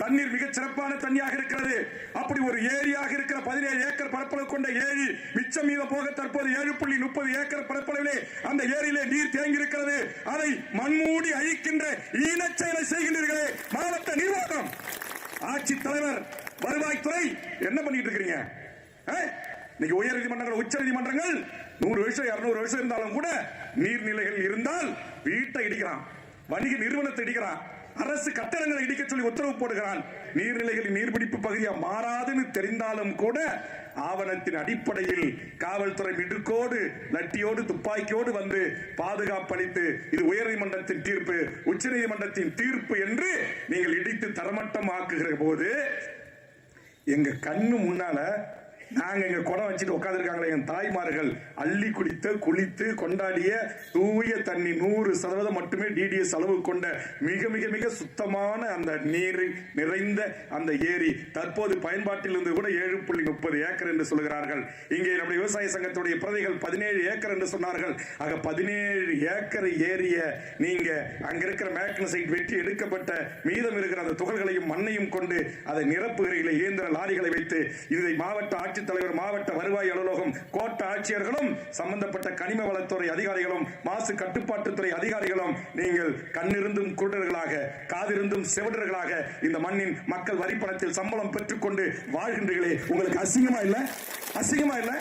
தண்ணீர் மிகச் சிறப்பான தண்ணியாக இருக்கிறது. அப்படி ஒரு ஏரியாக இருக்கிற 17 ஏக்கர் பரப்பளவு கொண்ட ஏரி மிச்சம் மீதம் போக தற்போது 7.30 ஏக்கர் பரப்பளவிலே அந்த ஏரியிலே நீர் தேங்கி இருக்கிறது. அதை மண்மூடி அழிக்கின்ற ஈனச் செயலை செய்கின்றீர்களே மாவட்ட நிர்வாகம், ஆட்சித் தலைவர், வருவாய்த்துறை என்ன பண்ணிட்டு இருக்கிறீங்க? இன்னைக்கு உயர் நீதிமன்றங்கள், உச்ச நீதிமன்றங்கள் 100 வருஷம் 200 வருஷம் இருந்தாலும் கூட நீர்நிலைகள் இருந்தால் வீட்டை இடிக்கிறான், வணிக நிறுவனத்தை இடிக்கிறான், அரசு கட்டடங்களை இடிக்க சொல்லி உத்தரவு போடுகிறான். நீர்நிலைகளின் நீர்பிடிப்பு பகுதியா மாறாதுன்னு தெரிந்தாலும் கூட ஆவணத்தின் அடிப்படையில் காவல்துறை மிடுக்கோடு லட்டியோடு துப்பாக்கியோடு வந்து பாதுகாப்பு அளித்து இது உயர்நீதிமன்றத்தின் தீர்ப்பு, உச்ச நீதிமன்றத்தின் தீர்ப்பு என்று நீங்கள் இடித்து தரமட்டம் ஆக்குகிற போது எங்க கண்ணு முன்னால நாங்க எங்க குடம் வச்சுட்டு உட்கார்ந்துருக்காங்களே என் தாய்மார்கள் அள்ளி குடித்து குளித்து கொண்டாடிய தூய தண்ணி 100% மட்டுமே டிடிஎஸ் அளவு கொண்ட மிக மிக மிக சுத்தமான அந்த நீர் நிறைந்த அந்த ஏரி தற்போது பயன்பாட்டில் இருந்து கூட 7.30 ஏக்கர் என்று சொல்கிறார்கள். இங்கே நம்முடைய விவசாய சங்கத்துடைய பிரதிகள் 17 ஏக்கர் என்று சொன்னார்கள். ஆக 17 ஏக்கர் ஏரிய நீங்க அங்க இருக்கிற மேக்னசைட் வெட்டி எடுக்கப்பட்ட மீதம் இருக்கிற அந்த துகள்களையும் மண்ணையும் கொண்டு அதை நிரப்புகிறீர்கள் இயந்திர லாரிகளை வைத்து. இதை மாவட்ட தலைவர், மாவட்ட வருவாய் அலுவலகம், கோட்ட ஆட்சியர்களும் சம்பந்தப்பட்ட கனிம வளத்துறை அதிகாரிகளும் மாசு கட்டுப்பாட்டுத்துறை அதிகாரிகளும் நீங்கள் கண்ணிருந்தும் குருடர்களாக காதிருந்தும் செவிடர்களாக இந்த மண்ணின் மக்கள் வரிப்பணத்தில் சம்பளம் பெற்றுக்கொண்டு வாழ்கின்றீர்களே, உங்களுக்கு அசிங்கமா இல்ல? அசிங்கமா இல்ல?